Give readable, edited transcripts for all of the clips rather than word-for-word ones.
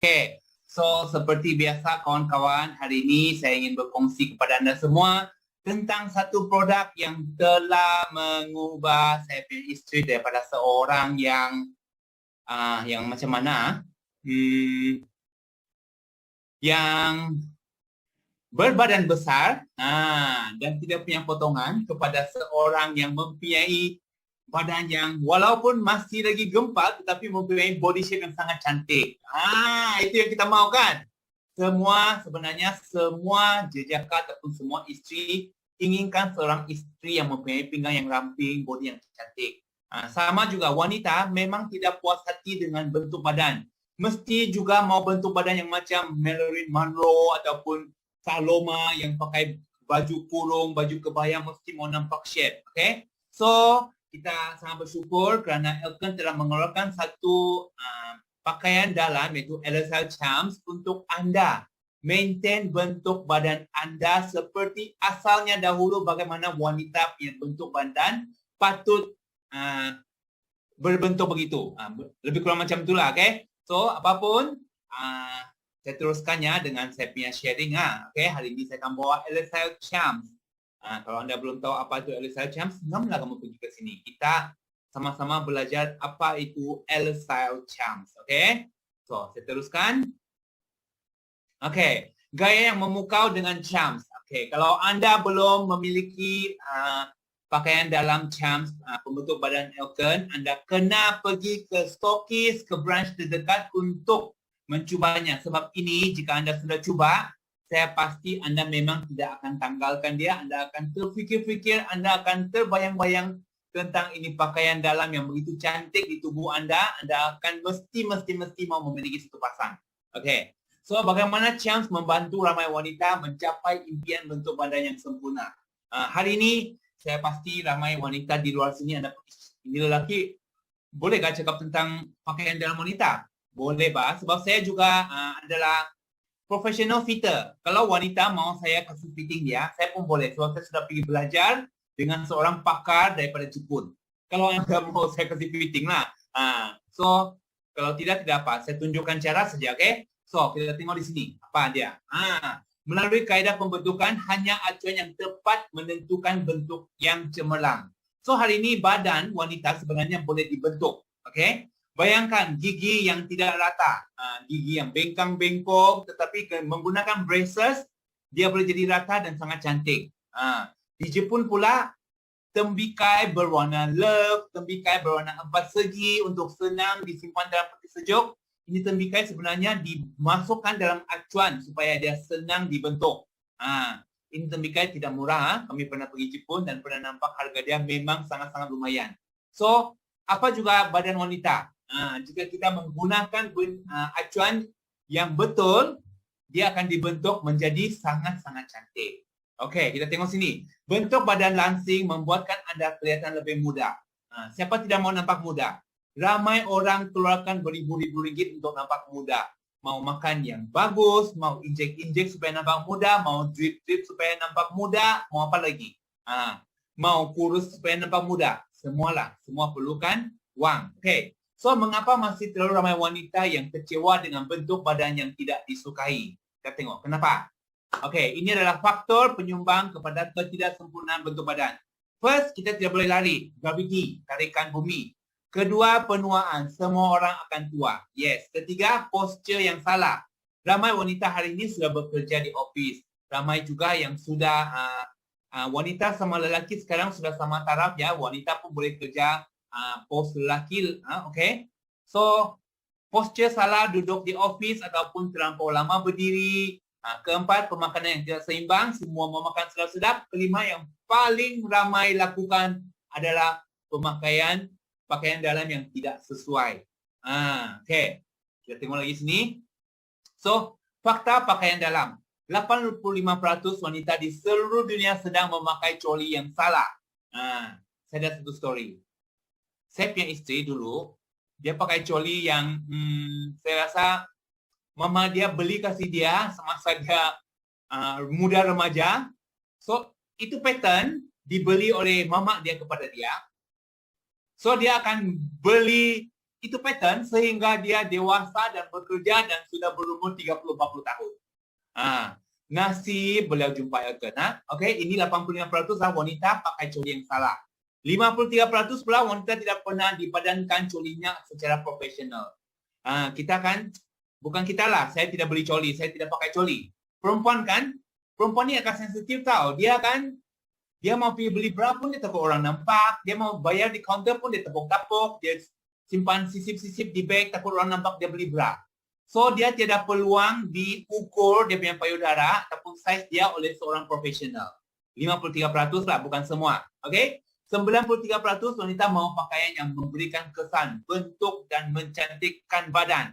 Okay, so seperti biasa kawan-kawan, hari ini saya ingin berkongsi kepada anda semua tentang satu produk yang telah mengubah saya punya isteri daripada seorang yang macam mana? Yang berbadan besar dan tidak punya potongan kepada seorang yang mempunyai badan yang walaupun masih lagi gempal tetapi mempunyai body shape yang sangat cantik. Itu yang kita mau kan? Sebenarnya semua jejaka ataupun semua isteri inginkan seorang isteri yang mempunyai pinggang yang ramping, body yang cantik. Sama juga wanita memang tidak puas hati dengan bentuk badan. Mesti juga mau bentuk badan yang macam Marilyn Monroe ataupun Saloma yang pakai baju kurung, baju kebaya mesti mau nampak shape. Okay? So, kita sangat bersyukur kerana Elkon telah mengeluarkan satu pakaian dalam iaitu LSL Champs untuk anda maintain bentuk badan anda seperti asalnya dahulu bagaimana wanita punya bentuk badan patut berbentuk begitu. Lebih kurang macam itulah, okay? So, apapun saya teruskannya dengan saya punya sharing. Okay? Hari ini saya akan bawa LSL Champs. Kalau anda belum tahu apa itu LSL Champs, janganlah kamu pergi ke sini. Kita sama-sama belajar apa itu LSL Champs. Okay? So, saya teruskan. Okay. Gaya yang memukau dengan Champs. Okay. Kalau anda belum memiliki pakaian dalam Champs, pembentuk badan Elkon, anda kena pergi ke stokis, ke branch terdekat untuk mencubanya. Sebab ini, jika anda sudah cuba, saya pasti anda memang tidak akan tanggalkan dia. Anda akan terfikir-fikir, anda akan terbayang-bayang tentang ini pakaian dalam yang begitu cantik di tubuh anda. Anda akan mesti mau memiliki satu pasang. Okay. So, bagaimana Champs membantu ramai wanita mencapai impian bentuk badan yang sempurna? Hari ini, saya pasti ramai wanita di luar sini, ini lelaki, bolehkah cakap tentang pakaian dalam wanita? Boleh, bah. Sebab saya juga adalah professional fitter. Kalau wanita mau saya kasih fitting dia, saya pun boleh. Sebab saya sudah pergi belajar dengan seorang pakar daripada Jepun. Kalau anda mau saya kasih fitting lah. So, kalau tidak apa. Saya tunjukkan cara saja, okay? So, kita tengok di sini. Apa dia? Melalui kaedah pembentukan, hanya acuan yang tepat menentukan bentuk yang cemerlang. So, hari ini badan wanita sebenarnya boleh dibentuk. Okay? Bayangkan gigi yang tidak rata, gigi yang bengkang-bengkok, tetapi menggunakan braces, dia boleh jadi rata dan sangat cantik. Di Jepun pula, tembikai berwarna love, tembikai berwarna 4 segi untuk senang disimpan dalam peti sejuk. Ini tembikai sebenarnya dimasukkan dalam acuan supaya dia senang dibentuk. Ini tembikai tidak murah. Kami pernah pergi Jepun dan pernah nampak harga dia memang sangat-sangat lumayan. So, apa juga badan wanita? Jika kita menggunakan acuan yang betul, dia akan dibentuk menjadi sangat-sangat cantik. Okey, kita tengok sini. Bentuk badan langsing membuatkan anda kelihatan lebih muda. Siapa tidak mau nampak muda? Ramai orang keluarkan beribu-ribu ringgit untuk nampak muda. Mau makan yang bagus, mau injek-injek supaya nampak muda, mau drip-drip supaya nampak muda, mau apa lagi? Mau kurus supaya nampak muda. Semualah, semua perlukan wang. Okey. So, mengapa masih terlalu ramai wanita yang kecewa dengan bentuk badan yang tidak disukai? Kita tengok, kenapa? Okey, ini adalah faktor penyumbang kepada ketidaksempurnaan bentuk badan. First, kita tidak boleh lari. Gravity, tarikan bumi. Kedua, penuaan. Semua orang akan tua. Yes. Ketiga, posture yang salah. Ramai wanita hari ini sudah bekerja di office. Ramai juga yang sudah, wanita sama lelaki sekarang sudah sama taraf ya. Wanita pun boleh kerja pos lelaki. Okay. So, posture salah, duduk di office ataupun terlampau lama berdiri. Keempat, pemakanan yang tidak seimbang. Semua memakan sedap-sedap. Kelima, yang paling ramai lakukan adalah pakaian dalam yang tidak sesuai. Okay. Kita tengok lagi sini. So, fakta pakaian dalam. 85% wanita di seluruh dunia sedang memakai coli yang salah. Saya ada satu story. Saya punya isteri dulu, dia pakai coli yang saya rasa mama dia beli kasih dia semasa dia muda remaja. So, itu pattern dibeli oleh mama dia kepada dia. So, dia akan beli itu pattern sehingga dia dewasa dan bekerja dan sudah berumur 30-40 tahun. Nasib beliau jumpa Elkan. Okey, ini 85% lah wanita pakai coli yang salah. 53% pula wanita tidak pernah dipadankan colinya secara profesional. Kita kan, bukan kita lah, saya tidak beli coli, saya tidak pakai coli. Perempuan kan, perempuan ni akan sensitif tau. Dia kan, dia mau pergi beli bra pun dia takut orang nampak. Dia mau bayar di counter pun dia tepuk-tapuk. Dia simpan sisip-sisip di beg, takut orang nampak dia beli bra. So, dia tiada peluang diukur dia punya payudara ataupun saiz dia oleh seorang profesional. 53% lah, bukan semua. Okey? 93% wanita mahu pakaian yang memberikan kesan, bentuk dan mencantikkan badan.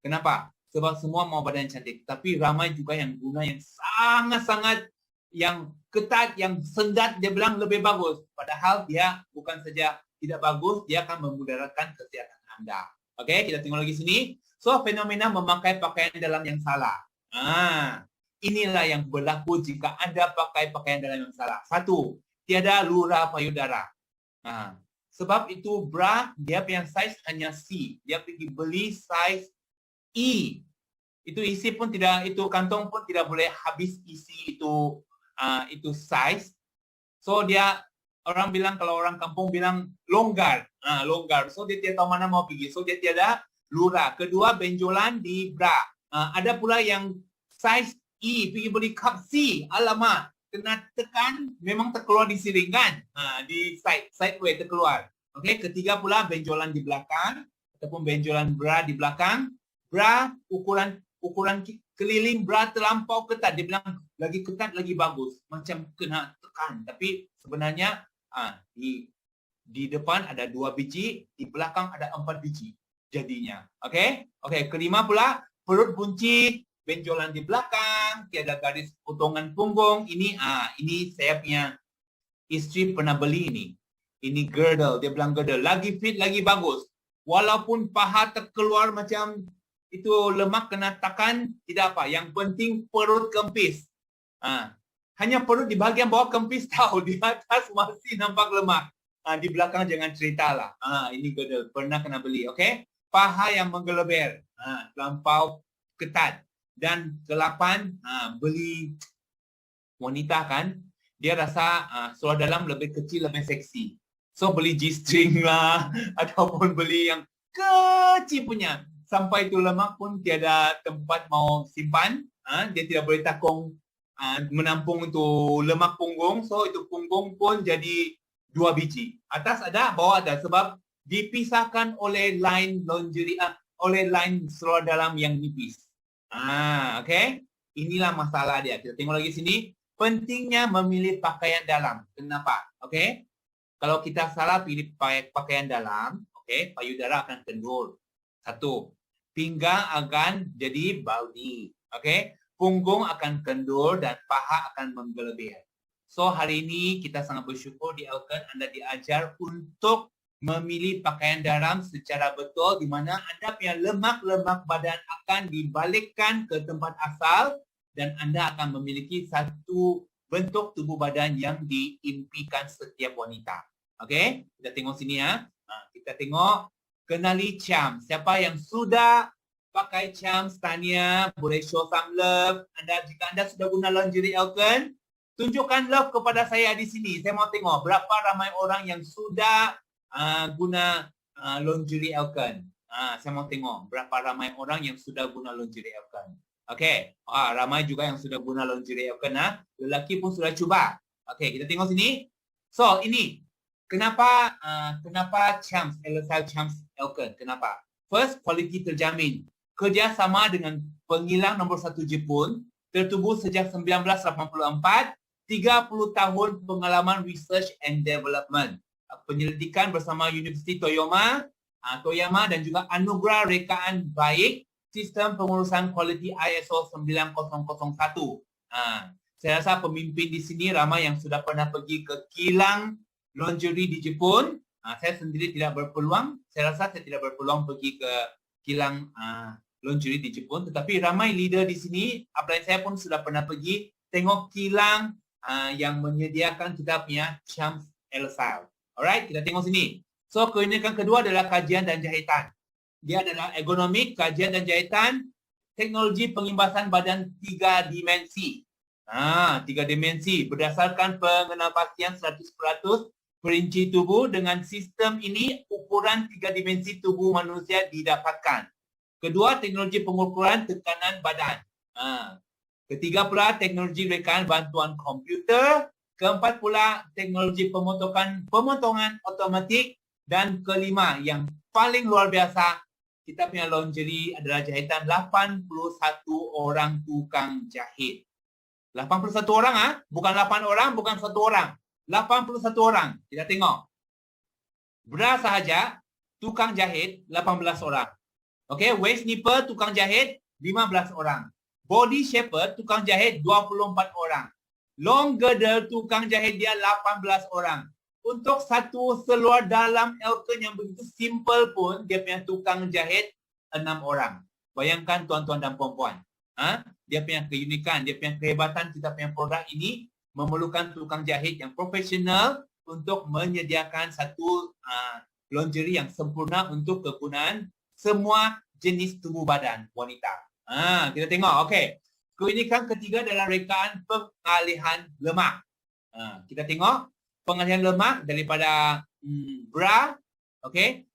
Kenapa? Sebab semua mahu badan cantik. Tapi ramai juga yang guna yang sangat-sangat yang ketat, yang sendat, dia bilang lebih bagus. Padahal dia bukan saja tidak bagus, dia akan memudaratkan kesihatan anda. Okey, kita tengok lagi sini. So, fenomena memakai pakaian dalam yang salah. Inilah yang berlaku jika anda pakai pakaian dalam yang salah. Satu, tiada lura payudara. Sebab itu bra, dia punya saiz hanya C. Dia pergi beli saiz E. Itu isi pun tidak, itu kantong pun tidak boleh habis isi itu saiz. So, dia, orang bilang, kalau orang kampung bilang longgar. Longgar. So, dia tidak tahu mana mau pergi. So, dia tiada lura. Kedua, benjolan di bra. Ada pula yang saiz E, pergi beli cup C. Alamak, kena tekan, memang terkeluar di siring kan? Di sideway terkeluar. Okey, ketiga pula benjolan di belakang ataupun benjolan bra di belakang. Bra, ukuran keliling bra terlampau ketat. Dia bilang lagi ketat, lagi bagus. Macam kena tekan. Tapi sebenarnya di depan ada 2 biji, di belakang ada 4 biji. Jadinya. Okey? Okey, kelima pula perut buncit, benjolan di belakang, tiada garis potongan punggung. Ini saya punya isteri pernah beli ini. Ini girdle, dia bilang girdle. Lagi fit, lagi bagus. Walaupun paha terkeluar macam itu lemak kena tekan, tidak apa. Yang penting perut kempis. Hanya perut di bahagian bawah kempis tahu, di atas masih nampak lemak. Di belakang jangan ceritalah. Ini girdle, pernah kena beli, okey? Paha yang menggeleber, terlampau ketat. Dan ke-8, beli wanita kan, dia rasa seluar dalam lebih kecil, lebih seksi. So, beli G-string lah, ataupun beli yang kecil punya. Sampai itu lemak pun tiada tempat mau simpan. Dia tidak boleh takung menampung itu lemak punggung. So, itu punggung pun jadi 2 biji. Atas ada, bawah ada. Sebab dipisahkan oleh line lingerie, oleh line seluar dalam yang nipis. Okey. Inilah masalah dia. Kita tengok lagi sini. Pentingnya memilih pakaian dalam. Kenapa? Okey. Kalau kita salah pilih pakaian dalam, okey, payudara akan kendor. 1. Pinggang akan jadi baldi. Okey. Punggung akan kendor dan paha akan menggeleber. So, hari ini kita sangat bersyukur di Elkan anda diajar untuk memilih pakaian dalam secara betul di mana anda punya lemak-lemak badan akan dibalikkan ke tempat asal dan anda akan memiliki satu bentuk tubuh badan yang diimpikan setiap wanita. Okey, kita tengok sini ya. Kita tengok kenali charm. Siapa yang sudah pakai charm, tanya, boleh show some love. Jika anda sudah guna lingerie Elkan, tunjukkan love kepada saya di sini. Saya mau tengok berapa ramai orang yang sudah guna lingerie Elkan. Saya mau tengok berapa ramai orang yang sudah guna lingerie Elkan. Okey. Ramai juga yang sudah guna lingerie Elkan. Lelaki pun sudah cuba. Okey, kita tengok sini. So, ini. Kenapa Champs, LSL Champs Elkan? Kenapa? First, quality terjamin. Kerjasama dengan penghilang nombor 1 Jepun, tertubuh sejak 1984, 30 tahun pengalaman research and development. Penyelidikan bersama Universiti Toyama dan juga anugerah rekaan baik sistem pengurusan kualiti ISO 9001. Saya rasa pemimpin di sini ramai yang sudah pernah pergi ke kilang lingerie di Jepun. Saya sendiri tidak berpeluang. Saya rasa saya tidak berpeluang pergi ke kilang lingerie di Jepun. Tetapi ramai leader di sini, upline saya pun sudah pernah pergi tengok kilang yang menyediakan kita punya Champs LSL. Alright, kita tengok sini. So, keunikan kedua adalah kajian dan jahitan. Dia adalah ergonomik, kajian dan jahitan, teknologi pengimbasan badan 3 dimensi. 3 dimensi berdasarkan pengenalpastian 100% perinci tubuh. Dengan sistem ini, ukuran 3 dimensi tubuh manusia didapatkan. Kedua, teknologi pengukuran tekanan badan. Ketiga pula, teknologi rekaan bantuan komputer. Keempat pula, teknologi pemotongan otomatik. Dan kelima, yang paling luar biasa, kita punya lingerie adalah jahitan 81 orang tukang jahit. 81 orang, bukan 8 orang, bukan 1 orang. 81 orang. Kita tengok. Bra sahaja, tukang jahit 18 orang. Okey, waist nipper tukang jahit 15 orang. Body shaper tukang jahit 24 orang. Long girdle tukang jahit dia 18 orang. Untuk satu seluar dalam Elkern yang begitu simple pun, dia punya tukang jahit 6 orang. Bayangkan tuan-tuan dan puan-puan. Dia punya keunikan, dia punya kehebatan kita punya produk ini memerlukan tukang jahit yang profesional untuk menyediakan satu lingerie yang sempurna untuk kegunaan semua jenis tubuh badan wanita. Kita tengok, okey. Keunikan ketiga adalah rekaan pengalihan lemak. Kita tengok pengalihan lemak daripada bra, okey.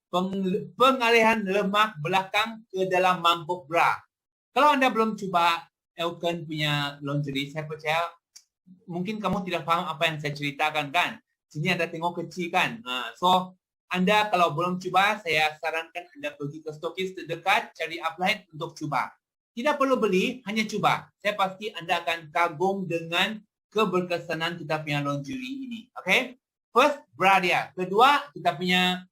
Pengalihan lemak belakang ke dalam mangkuk bra. Kalau anda belum cuba Elkern punya lingerie, saya percaya mungkin kamu tidak faham apa yang saya ceritakan kan. Sini anda tengok kecil kan. So anda kalau belum cuba, saya sarankan anda pergi ke stokis terdekat, cari upline untuk cuba. Tidak perlu beli, hanya cuba. Saya pasti anda akan kagum dengan keberkesanan kita punya lingerie ini. Okay? First, bra dia. Kedua, kita punya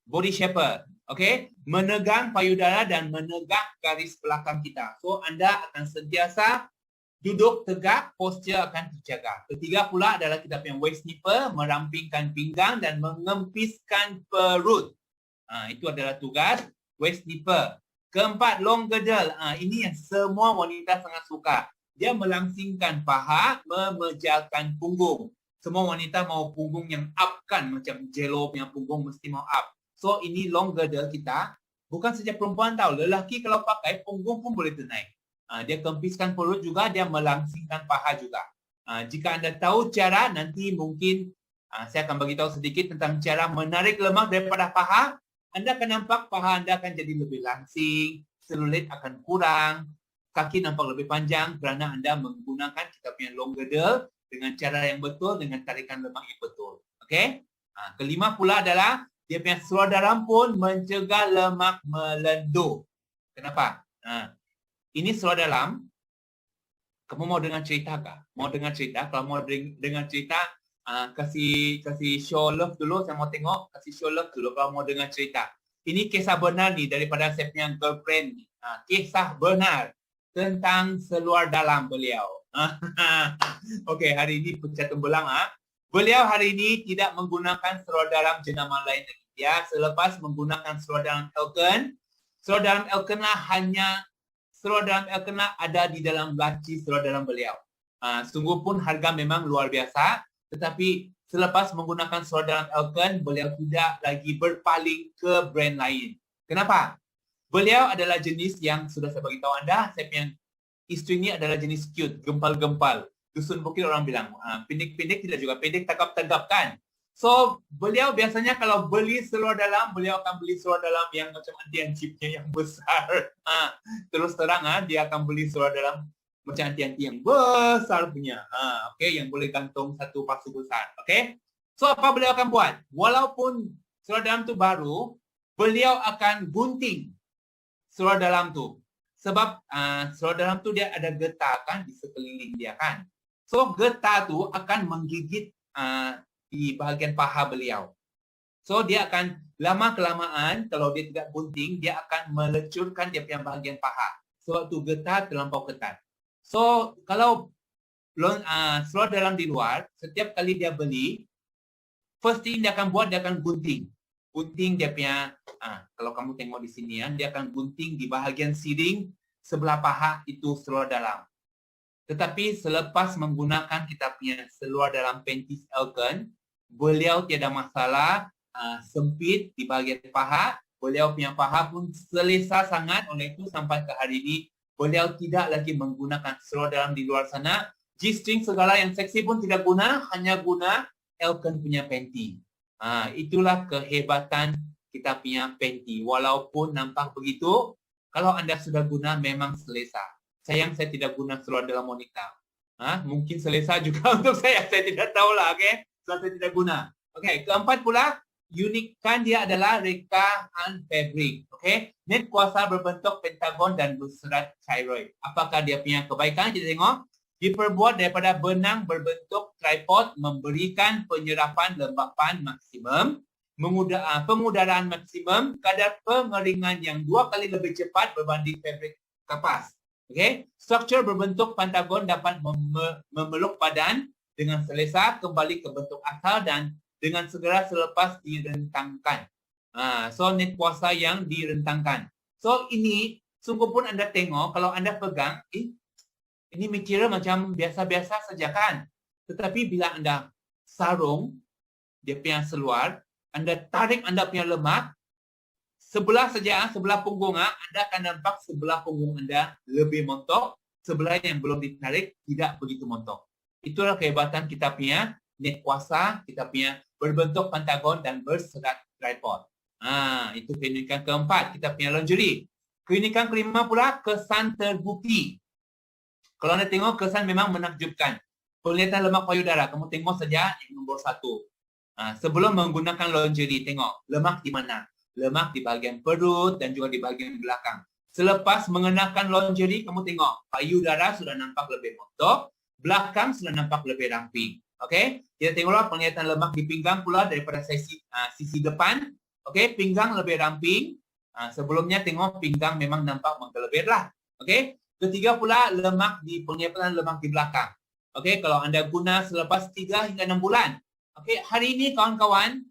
body shaper. Okay? Menegang payudara dan menegak garis belakang kita. So, anda akan sentiasa duduk tegak, posture akan terjaga. Ketiga pula adalah kita punya waist nipper, merampingkan pinggang dan mengempiskan perut. Itu adalah tugas waist nipper. Keempat, long girdle. Ini yang semua wanita sangat suka. Dia melangsingkan paha, memejalkan punggung. Semua wanita mau punggung yang up kan, macam Jello punya punggung mesti mau up. So ini long girdle kita. Bukan saja perempuan tahu, lelaki kalau pakai punggung pun boleh ternaik. Dia kempiskan perut juga, dia melangsingkan paha juga. Jika anda tahu cara, nanti mungkin saya akan bagi tahu sedikit tentang cara menarik lemak daripada paha. Anda akan nampak paha anda akan jadi lebih langsing, selulit akan kurang, kaki nampak lebih panjang kerana anda menggunakan kita punya long girdle dengan cara yang betul, dengan tarikan lemak yang betul. Okey? Kelima pula adalah dia punya seluar dalam pun mencegah lemak melendur. Kenapa? Ini seluar dalam. Kamu mau dengar cerita kah? Mau dengar cerita? Kalau mau dengar cerita, kasih show love dulu. Saya mau tengok. Kasih show love dulu kalau mau dengar cerita. Ini kisah benar ni daripada saya punya girlfriend ni. Kisah benar tentang seluar dalam beliau. Okey, hari ini pecah tembelang. Beliau hari ini tidak menggunakan seluar dalam jenama lain lagi. Ya, selepas menggunakan seluar dalam Elkern. Seluar dalam Elkern lah hanya seluar dalam Elkern lah ada di dalam laci seluar dalam beliau. Sungguh pun harga memang luar biasa. Tetapi selepas menggunakan seluar dalam Elkern, beliau tidak lagi berpaling ke brand lain. Kenapa? Beliau adalah jenis yang sudah saya beritahu anda, saya punya isteri ini adalah jenis cute, gempal-gempal. Dusun Bukit orang bilang, pendek-pendek tidak juga, pendek tagap-tagap kan. So, beliau biasanya kalau beli seluar dalam, beliau akan beli seluar dalam yang macam anti-anti yang besar. Terus terang, dia akan beli seluar dalam macam anti-anti yang besar punya. Okay, yang boleh gantung satu pasu besar. Okay. So, apa beliau akan buat? Walaupun seluar dalam tu baru, beliau akan gunting seluar dalam tu. Sebab seluar dalam tu dia ada getah kan di sekeliling dia kan. So, getah tu akan menggigit di bahagian paha beliau. So, dia akan lama-kelamaan, kalau dia tidak gunting, dia akan melecurkan dia punya bahagian paha. Sebab tu getah terlampau ketat. So, kalau seluar dalam di luar, setiap kali dia beli, first thing dia akan buat, dia akan gunting. Gunting dia punya, kalau kamu tengok di sini, dia akan gunting di bahagian siring sebelah paha itu seluar dalam. Tetapi selepas menggunakan kita punya seluar dalam panties Elkern, beliau tiada masalah sempit di bahagian paha. Beliau punya paha pun selesa sangat, oleh itu sampai ke hari ini beliau tidak lagi menggunakan seluar dalam di luar sana. G-string segala yang seksi pun tidak guna, hanya guna Elkan punya panty. Itulah kehebatan kita punya panty. Walaupun nampak begitu, kalau anda sudah guna memang selesa. Sayang saya tidak guna seluar dalam wanita. Mungkin selesa juga untuk saya tidak tahulah, okay? So, saya tidak guna. Okay, keempat pula, unikkan dia adalah rekaan fabric. Okay, net kuasa berbentuk pentagon dan berserat thyroid. Apakah dia punya kebaikan? Kita tengok. Diperbuat daripada benang berbentuk tripod, memberikan penyerapan lembapan maksimum, pengudaraan maksimum, kadar pengeringan yang 2 kali lebih cepat berbanding fabrik kapas. Okay, struktur berbentuk pentagon dapat memeluk badan dengan selesa kembali ke bentuk asal dan dengan segera selepas direntangkan. So net kuasa yang direntangkan. So ini sungguh pun anda tengok kalau anda pegang, ini material macam biasa-biasa saja kan. Tetapi bila anda sarung dia punya seluar, anda tarik anda punya lemak, sebelah saja, sebelah punggung, anda akan nampak sebelah punggung anda lebih montok, sebelah yang belum ditarik tidak begitu montok. Itulah kehebatan kita punya net kuasa, kita punya berbentuk pentagon dan berserat tripod. Itu keunikan keempat, kita punya lingerie. Keunikan kelima pula, kesan terbukti. Kalau anda tengok, kesan memang menakjubkan. Penglihatan lemak payudara, kamu tengok saja yang nombor 1. Sebelum menggunakan lingerie, tengok lemak di mana? Lemak di bahagian perut dan juga di bahagian belakang. Selepas mengenakan lingerie, kamu tengok payudara sudah nampak lebih montok, belakang sudah nampak lebih ramping. Okey, kita tengoklah penglihatan lemak di pinggang pula daripada sisi depan. Okey, pinggang lebih ramping. Sebelumnya tengok pinggang memang nampak menggelebir lah. Okey. Ketiga pula lemak di penglihatan lemak di belakang. Okey, kalau anda guna selepas 3 hingga 6 bulan. Okey, hari ini kawan-kawan,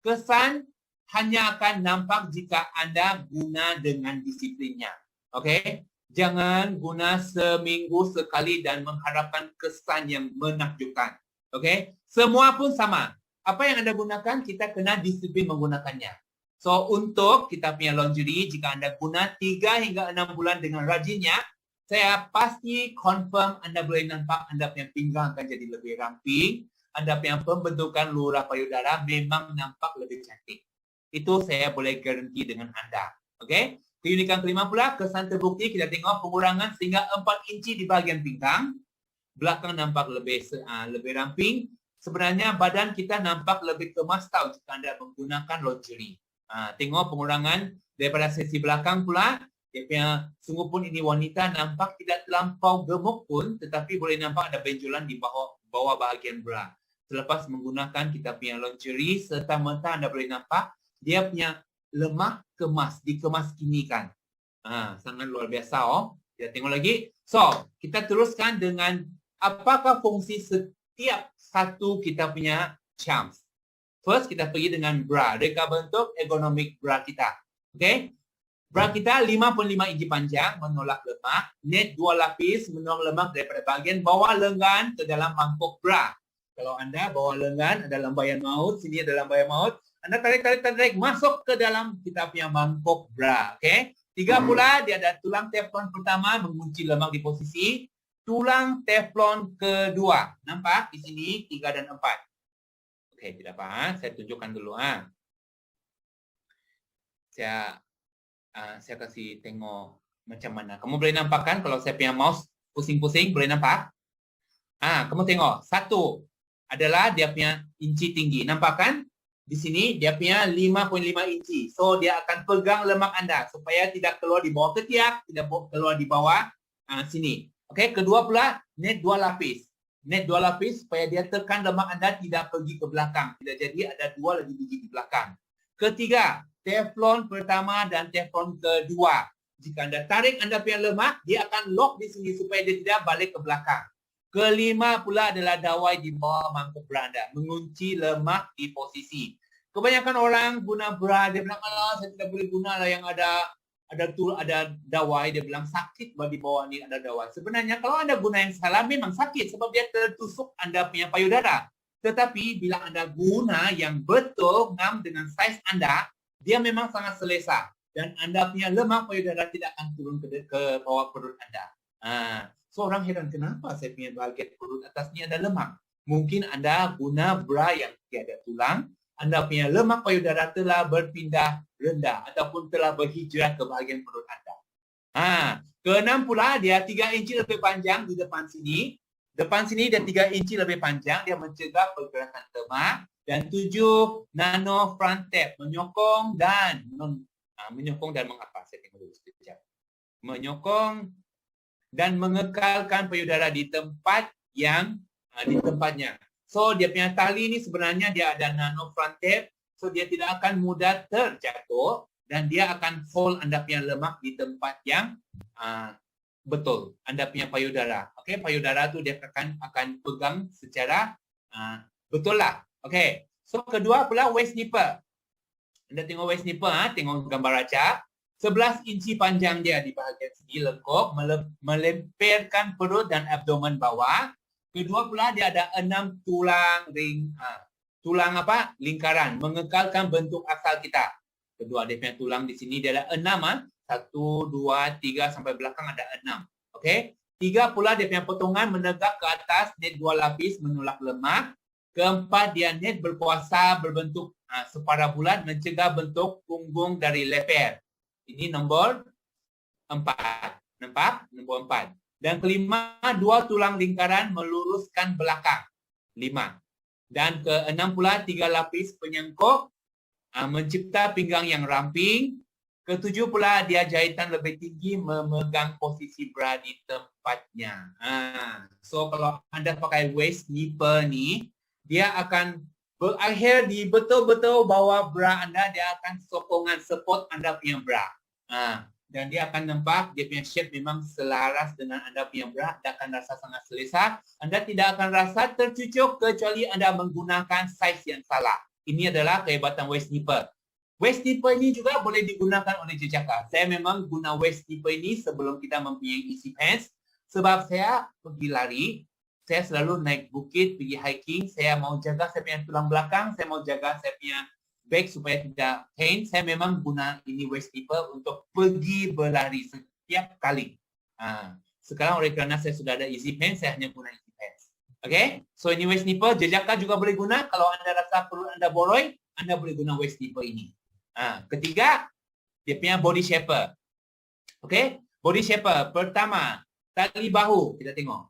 kesan hanya akan nampak jika anda guna dengan disiplinnya. Okey, jangan guna seminggu sekali dan mengharapkan kesan yang menakjubkan. Okey, semua pun sama. Apa yang anda gunakan, kita kena disiplin menggunakannya. So, untuk kita punya lingerie, jika anda guna 3 hingga 6 bulan dengan rajinnya, saya pasti confirm anda boleh nampak anda punya pinggang akan jadi lebih ramping, anda punya pembentukan lurah payudara memang nampak lebih cantik. Itu saya boleh garanti dengan anda. Okey? Keunikan kelima pula, kesan terbukti, kita tengok pengurangan sehingga 4 inci di bahagian pinggang, belakang nampak lebih ramping. Sebenarnya badan kita nampak lebih kemas tau jika anda menggunakan lingerie. Tengok pengurangan daripada sesi belakang pula. Dia punya, sungguh pun ini wanita nampak tidak terlampau gemuk pun, tetapi boleh nampak ada benjolan di bawah bahagian bra. Selepas menggunakan kita punya lingerie, serta-merta anda boleh nampak dia punya lemak kemas, dikemas kini kan. Sangat luar biasa. Kita tengok lagi. So, kita teruskan dengan apakah fungsi setiap satu kita punya charms. First, kita pergi dengan bra, reka bentuk ergonomik bra kita. Okay? Bra kita 5.5 inci panjang, menolak lemak. Net 2 lapis, menolak lemak daripada bahagian bawah lengan ke dalam mangkuk bra. Kalau anda bawah lengan, ada lambaian maut, sini ada lambaian maut. Anda tarik, masuk ke dalam kita punya mangkuk bra. Okay? 3 pula, dia ada tulang teflon pertama, mengunci lemak di posisi. Tulang teflon kedua. Nampak di sini 3 dan 4. Okay, tidak apa. Saya tunjukkan dulu. Saya kasih tengok macam mana. Kamu boleh nampak kan kalau saya punya mouse pusing-pusing, boleh nampak? Kamu tengok. 1 adalah dia punya inci tinggi. Nampak kan? Di sini dia punya 5.5 inci. So dia akan pegang lemak anda supaya tidak keluar di bawah ketiak, tidak keluar di bawah sini. Okey, kedua pula net 2 lapis. Net 2 lapis supaya dia tekan lemak anda tidak pergi ke belakang. Tidak jadi ada 2 lagi biji di belakang. Ketiga, teflon pertama dan teflon kedua. Jika anda tarik anda punya lemak, dia akan lock di sini supaya dia tidak balik ke belakang. Kelima pula adalah dawai di bawah mangkuk bra anda, mengunci lemak di posisi. Kebanyakan orang guna bra, dia bilang, alah saya tidak boleh guna lah yang ada dawai, dia bilang sakit di bawah ni ada dawai. Sebenarnya kalau anda guna yang salah memang sakit sebab dia tertusuk anda punya payudara. Tetapi bila anda guna yang betul ngam dengan saiz anda, dia memang sangat selesa dan anda punya lemak payudara tidak akan turun ke bawah perut anda. So orang heran, kenapa saya punya bahagian perut atas ni ada lemak? Mungkin anda guna bra yang tiada tulang, anda punya lemak payudara telah berpindah rendah ataupun telah berhijrah ke bahagian perut anda. Keenam pula, dia 3 inci lebih panjang di depan sini. Depan sini dia 3 inci lebih panjang, dia mencegah pergerakan lemak. Dan 7, nano front tab, menyokong dan mengapa? Saya tengok dulu sekejap. Menyokong dan mengekalkan payudara di tempat yang di tempatnya. So dia punya tali ni sebenarnya dia ada nano front tab, so dia tidak akan mudah terjatuh dan dia akan hold anda punya lemak di tempat yang betul, anda punya payudara. Okey, payudara tu dia akan pegang secara betul lah. Okey. So kedua pula waist nipple. Anda tengok waist nipple, tengok gambar raja. 11 inci panjang dia di bahagian sini lengkuk, melemparkan perut dan abdomen bawah. Kedua pula dia ada 6 tulang lingkaran, mengekalkan bentuk asal kita. Kedua dia punya tulang di sini dia ada 6 1, 2, 3 sampai belakang ada 6. Okey. 3 pula dia punya potongan menegak ke atas, net 2 lapis menolak lemak. Keempat dia net berkuasa berbentuk separa bulat mencegah bentuk punggung dari leper. Ini nombor 4. Nampak? Nombor 4. Dan kelima, 2 tulang lingkaran meluruskan belakang. 5. Dan keenam pula 3 lapis penyengkuk mencipta pinggang yang ramping. Ketujuh pula dia jahitan lebih tinggi memegang posisi bra di tempatnya. So kalau anda pakai waist nipple ni, dia akan berakhir di betul-betul bawah bra anda, dia akan sokongan support anda punya bra. Dan dia akan nampak dia punya shape memang selaras dengan anda punya bra, anda akan rasa sangat selesa. Anda tidak akan rasa tercucuk kecuali anda menggunakan saiz yang salah. Ini adalah kehebatan waist nipple. Waist nipple ini juga boleh digunakan oleh jejaka. Saya memang guna waist nipple ini sebelum kita mempunyai easy pants sebab saya pergi lari. Saya selalu naik bukit, pergi hiking. Saya mau jaga saya punya tulang belakang. Saya mau jaga saya punya back supaya tidak pain. Saya memang guna ini waist nipple untuk pergi berlari setiap kali. Sekarang oleh kerana saya sudah ada easy pants, saya hanya guna easy pants. Okay? So ini waist nipple. Jejaka juga boleh guna. Kalau anda rasa perut anda boroi, anda boleh guna waist nipple ini. Ketiga, dia punya body shaper. Okay? Body shaper. Pertama, tali bahu. Kita tengok.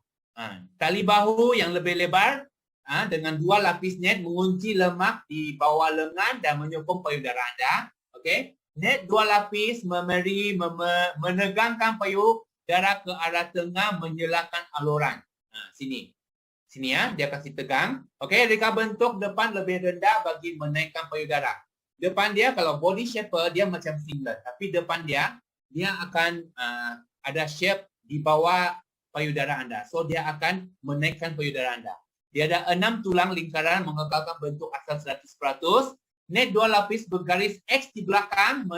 Tali bahu yang lebih lebar dengan 2 lapis net mengunci lemak di bawah lengan dan menyokong payudara anda. Okey, net 2 lapis menegangkan payudara ke arah tengah menyelakan aluran. Sini ya, dia kasih tegang. Okey, reka bentuk depan lebih rendah bagi menaikkan payudara. Depan dia kalau body shaper dia macam singlet, tapi depan dia akan ada shape di bawah payudara anda. So dia akan menaikkan payudara anda. Dia ada 6 tulang lingkaran mengekalkan bentuk asal 100%. Net 2 lapis bergaris X di belakang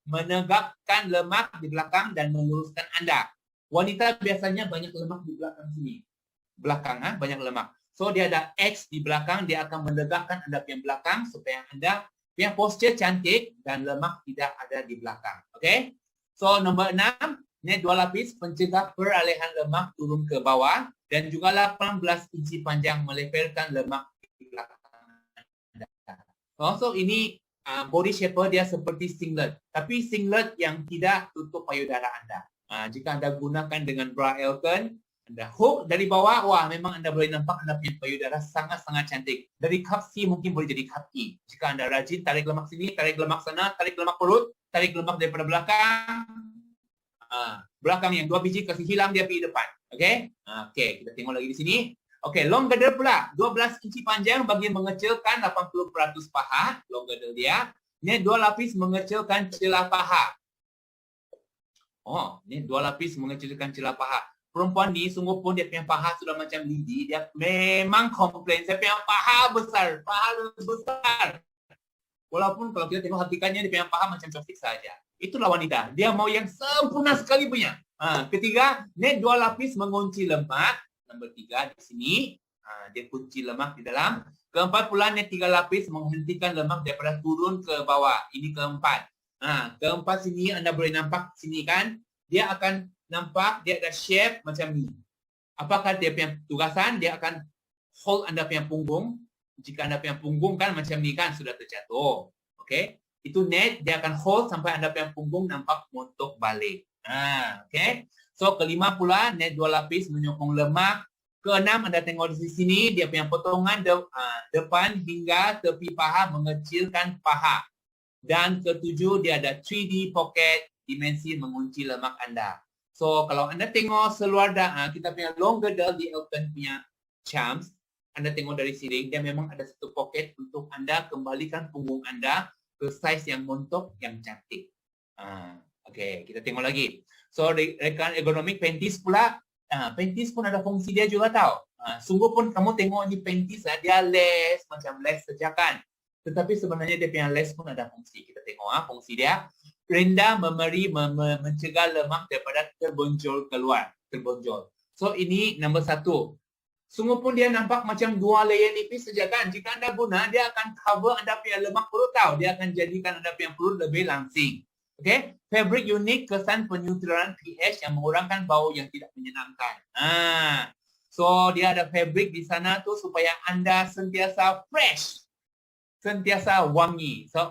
menegakkan lemak di belakang dan meluruskan anda. Wanita biasanya banyak lemak di belakang sini. Banyak lemak. So dia ada X di belakang, dia akan menegakkan anda punya belakang supaya anda punya posture cantik dan lemak tidak ada di belakang. Okay? So nombor 6. Net 2 lapis pencegah peralihan lemak turun ke bawah dan juga 18 inci panjang meleparkan lemak di belakang anda. So ini body shaper dia seperti singlet, tapi singlet yang tidak tutup payudara anda. Jika anda gunakan dengan bra Elton, anda hook dari bawah, wah memang anda boleh nampak anda punya payudara sangat-sangat cantik. Dari cup C mungkin boleh jadi cup E. Jika anda rajin tarik lemak sini, tarik lemak sana, tarik lemak perut, tarik lemak daripada belakang. Belakang yang 2 biji kasih hilang, dia pergi depan. Okey? Okey, kita tengok lagi di sini. Okey, long girdle pula. 12 inci panjang bagi mengecilkan 80% paha. Long girdle dia. Ini 2 lapis mengecilkan celah paha. Oh, ini 2 lapis mengecilkan celah paha. Perempuan ni sungguh pun dia punya paha sudah macam lidi. Dia memang komplain. Saya punya paha besar. Walaupun kalau kita tengok hakikannya dia punya paha macam cantik saja. Itulah wanita. Dia mau yang sempurna sekali punya. Ketiga, net 2 lapis mengunci lemak. Nombor 3 di sini. Dia kunci lemak di dalam. Keempat pula net 3 lapis menghentikan lemak daripada turun ke bawah. Ini keempat. Keempat sini anda boleh nampak sini kan. Dia akan nampak dia ada shape macam ni. Apakah dia punya tugasan? Dia akan hold anda punya punggung. Jika anda punya punggung kan macam ni kan sudah terjatuh. Okay. Itu net dia akan hold sampai anda punya punggung nampak montok balik. Okay. So kelima pula net 2 lapis menyokong lemak. Keenam anda tengok di sini dia punya potongan depan hingga tepi paha mengecilkan paha. Dan ketujuh dia ada 3D pocket dimensi mengunci lemak anda. So kalau anda tengok seluar kita punya long girdle di Elkon punya Champs, anda tengok dari sini dia memang ada satu pocket untuk anda kembalikan punggung anda ke saiz yang montok yang cantik. Okay, kita tengok lagi. So rekan ergonomik panties pula. Panties pun ada fungsi dia juga tahu. Sungguh pun kamu tengok ni panties dia les macam les sejakan. Tetapi sebenarnya dia punya les pun ada fungsi. Kita tengok fungsi dia. Rendah mencegah lemak daripada terbonjol keluar. Terbonjol. So ini nombor 1. Sungguh pun dia nampak macam 2 layer nipis sejakan. Jika anda guna, dia akan cover anda punya lemak perut tahu. Dia akan jadikan anda punya perut lebih langsing. Okay, fabric unik kesan penyutraran pH yang mengurangkan bau yang tidak menyenangkan. So dia ada fabric di sana tu supaya anda sentiasa fresh, sentiasa wangi. So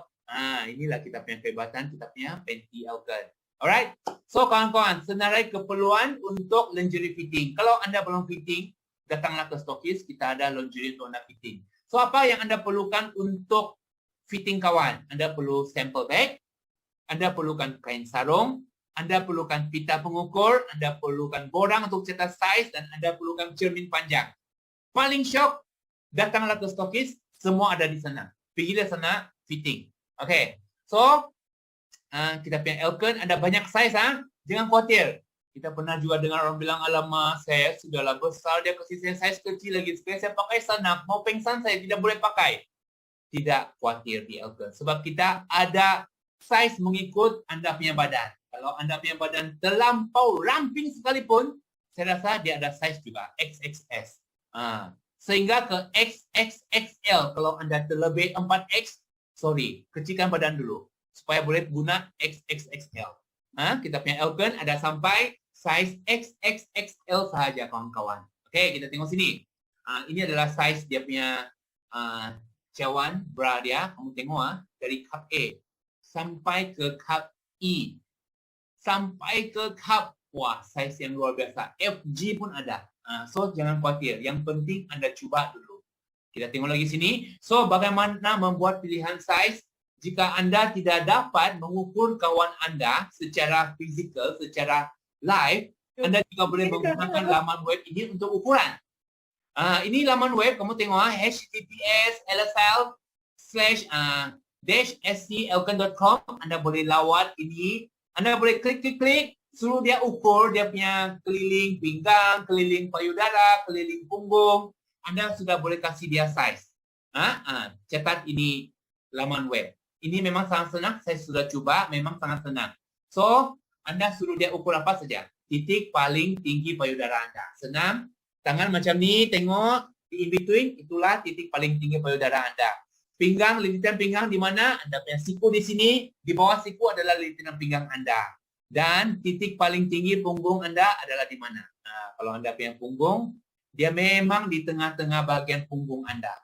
inilah kita punya kehebatan kita punya panty Elkon. Alright. So kawan-kawan, senarai keperluan untuk lingerie fitting. Kalau anda belum fitting, datanglah ke stokis, kita ada lingerie untuk anda fitting. So apa yang anda perlukan untuk fitting kawan? Anda perlu sample bag. Anda perlukan kain sarung, Anda perlukan pita pengukur, Anda perlukan borang untuk cetak saiz, dan Anda perlukan cermin panjang. Paling syok, datanglah ke stokis, semua ada di sana. Pergilah sana, fitting. Okay, so kita punya Elkon ada banyak saiz, jangan khawatir. Kita pernah juga dengar orang bilang, alamak saya sudahlah besar, dia kasih saya saiz kecil lagi, sekarang saya pakai sana, mau pengsan saya tidak boleh pakai. Tidak khawatir di Elkon, sebab kita ada saiz mengikut anda punya badan. Kalau anda punya badan terlampau ramping sekalipun, saya rasa dia ada saiz juga, XXS. Sehingga ke XXXL. Kalau anda terlebih 4X, sorry, kecilkan badan dulu. Supaya boleh guna XXXL. Kita punya Elkon ada sampai saiz XXXL sahaja kawan-kawan. Oke, kita tengok sini. Ini adalah saiz dia punya cawan bra dia. Kamu tengok dari cup A sampai ke cup E, sampai ke cup, wah, saiz yang luar biasa. FG pun ada. So, jangan khawatir. Yang penting anda cuba dulu. Kita tengok lagi sini. So, bagaimana membuat pilihan saiz? Jika anda tidak dapat mengukur kawan anda secara fizikal, secara live, anda juga boleh menggunakan laman web ini untuk ukuran. Ini laman web, kamu tengok https://schelkon.com. Anda boleh lawat ini. Anda boleh klik, suruh dia ukur dia punya keliling pinggang, keliling payudara, keliling punggung. Anda sudah boleh kasih dia saiz. Catat ini laman web. Ini memang sangat senang. Saya sudah cuba, memang sangat senang. So, Anda suruh dia ukur apa saja. Titik paling tinggi payudara Anda. Senang. Tangan macam ni, tengok in between, itulah titik paling tinggi payudara Anda. Pinggang, lilitan pinggang di mana? Anda punya siku di sini, di bawah siku adalah lilitan pinggang Anda. Dan titik paling tinggi punggung Anda adalah di mana? Kalau Anda punya punggung, dia memang di tengah-tengah bagian punggung Anda.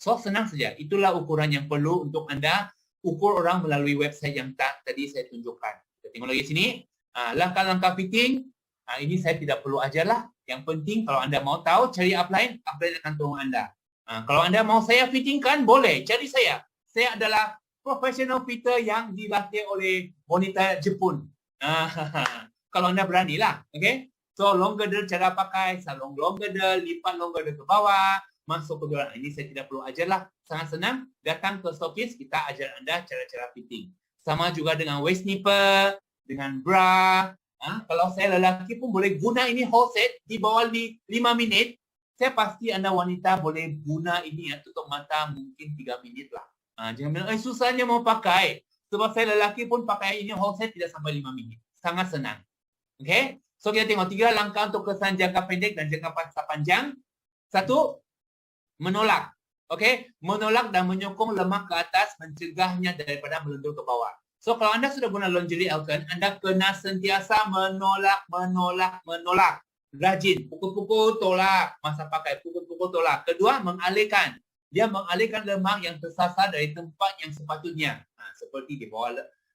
So, senang saja. Itulah ukuran yang perlu untuk Anda ukur orang melalui website yang tadi saya tunjukkan. Kita tengok lagi sini. Langkah-langkah fitting, ini saya tidak perlu ajarlah. Yang penting kalau Anda mau tahu, cari upline akan tolong Anda. Kalau Anda mau saya fittingkan, boleh. Cari saya. Saya adalah professional fitter yang dilatih oleh wanita Jepun. Kalau Anda beranilah. Okay? So, long girdle cara pakai, salong long girdle, lipat long girdle ke bawah, masuk ke dalam. Ini saya tidak perlu ajarlah. Sangat senang. Datang ke stokis, kita ajar Anda cara-cara fitting. Sama juga dengan waist nipper, dengan bra. Kalau saya lelaki pun boleh guna ini whole set di bawah 5 minit. Saya pasti Anda wanita boleh guna ini tutup mata mungkin 3 minit lah. Jangan bilang, susahnya mau pakai. Sebab saya lelaki pun pakai ini whole set tidak sampai 5 minit. Sangat senang. Okay? So kita tengok 3 langkah untuk kesan jangka pendek dan jangka panjang. 1, menolak. Okey, menolak dan menyokong lemak ke atas, mencegahnya daripada melentur ke bawah. So kalau anda sudah guna lingerie Elkon, anda kena sentiasa menolak. Rajin, pukul-pukul tolak masa pakai, pukul-pukul tolak. Kedua, mengalihkan. Dia mengalihkan lemak yang tersasar dari tempat yang sepatutnya. Seperti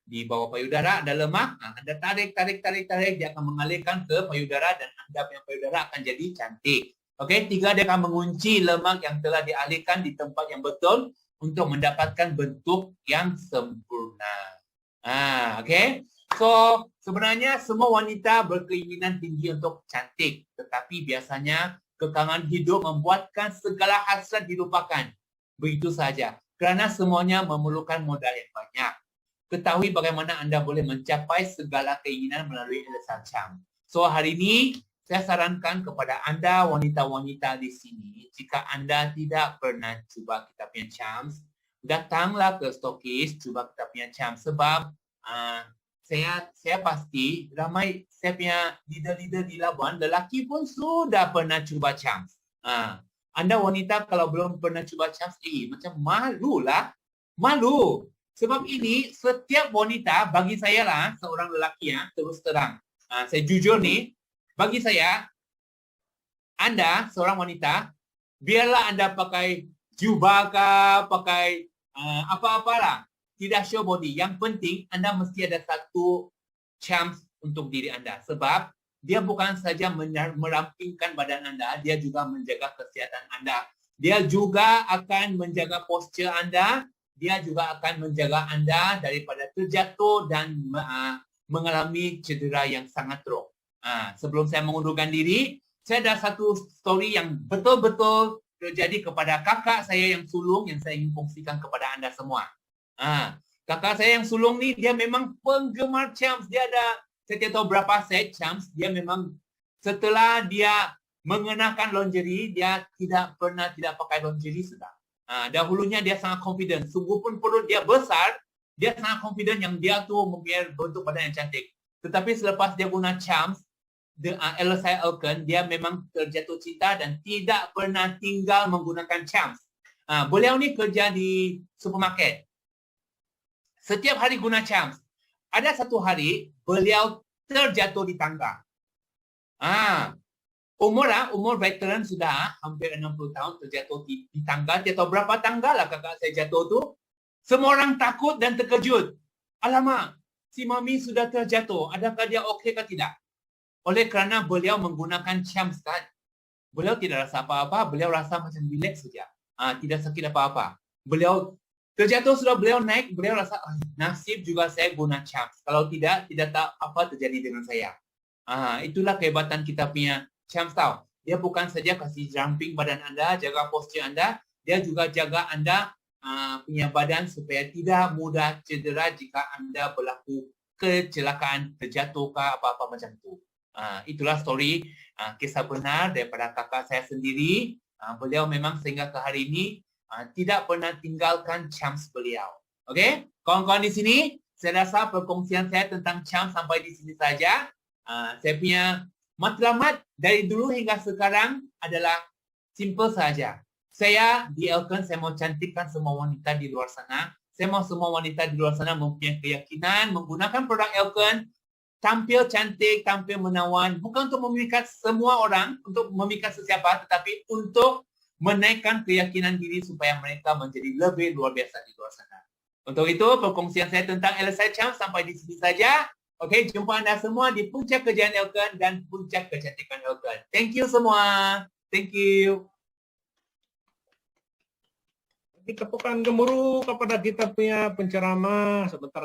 di bawah payudara ada lemak, anda tarik, dia akan mengalihkan ke payudara dan anda punya payudara akan jadi cantik. Okey, 3, dia akan mengunci lemak yang telah dialihkan di tempat yang betul untuk mendapatkan bentuk yang sempurna. Okey. So, sebenarnya semua wanita berkeinginan tinggi untuk cantik, tetapi biasanya kekangan hidup membuatkan segala hasrat dilupakan. Begitu saja. Kerana semuanya memerlukan modal yang banyak. Ketahui bagaimana anda boleh mencapai segala keinginan melalui LSL Charm. So, hari ini saya sarankan kepada anda wanita-wanita di sini, jika anda tidak pernah cuba kita punya charms, datanglah ke Stokis, cuba kita punya charms. Sebab saya pasti ramai saya punya leader-leader di Labuan, lelaki pun sudah pernah cuba charms. Anda wanita kalau belum pernah cuba charms, macam malulah. Malu. Sebab ini setiap wanita, bagi saya lah, seorang lelaki terus terang. Saya jujur nih, bagi saya, anda seorang wanita, biarlah anda pakai jubah kah, pakai apa-apalah, tidak show body. Yang penting anda mesti ada satu charms untuk diri anda. Sebab dia bukan saja merampingkan badan anda, dia juga menjaga kesihatan anda. Dia juga akan menjaga postur anda, dia juga akan menjaga anda daripada terjatuh dan mengalami cedera yang sangat teruk. Sebelum saya mengundurkan diri, saya ada satu story yang betul-betul terjadi kepada kakak saya yang sulung yang saya ingin kongsikan kepada anda semua. Kakak saya yang sulung ni dia memang penggemar charms. Dia ada, saya tidak tahu berapa set charms. Dia memang setelah dia mengenakan lingerie, dia tidak pernah tidak pakai lingerie sudah. Dahulunya dia sangat confident. Sungguh pun perut dia besar, dia sangat confident yang dia tu mempunyai bentuk badan yang cantik. Tetapi selepas dia guna charms, LSI Elkon, dia memang terjatuh cinta dan tidak pernah tinggal menggunakan charms. Beliau ni kerja di supermarket. Setiap hari guna charms. Ada satu hari, beliau terjatuh di tangga. Umur veteran sudah hampir 60 tahun terjatuh di tangga. Dia tahu berapa tangga lah kakak saya jatuh tu. Semua orang takut dan terkejut. Alamak, si mami sudah terjatuh. Adakah dia okey ke tidak? Oleh kerana beliau menggunakan charms kan. Beliau tidak rasa apa-apa. Beliau rasa macam relax saja. Tidak sakit apa-apa. Beliau terjatuh sudah, beliau naik, beliau rasa nasib juga saya guna charms. Kalau tidak tahu apa terjadi dengan saya. Itulah kehebatan kita punya charms tahu. Dia bukan saja kasih jumping badan anda, jaga postur anda, dia juga jaga anda punya badan supaya tidak mudah cedera jika anda berlaku kecelakaan, terjatuh ke apa-apa macam itu. Itulah story kisah benar daripada kakak saya sendiri. Beliau memang sehingga ke hari ini tidak pernah tinggalkan charms beliau. Okey, kawan-kawan di sini, saya rasa perkongsian saya tentang charms sampai di sini saja. Saya punya matlamat dari dulu hingga sekarang adalah simple saja. Saya di Elkon, saya mau cantikkan semua wanita di luar sana. Saya mau semua wanita di luar sana mempunyai keyakinan menggunakan produk Elkon, tampil cantik, tampil menawan, bukan untuk memikat semua orang, untuk memikat sesiapa, tetapi untuk menaikkan keyakinan diri supaya mereka menjadi lebih luar biasa di luar sana. Untuk itu, perkongsian saya tentang LSI Charms sampai di sini saja. Okey, jumpa anda semua di puncak kejayaan Elkon dan puncak kecantikan Elkon. Thank you semua. Thank you. Tepukan gemuruh kepada kita punya penceramah sebentar.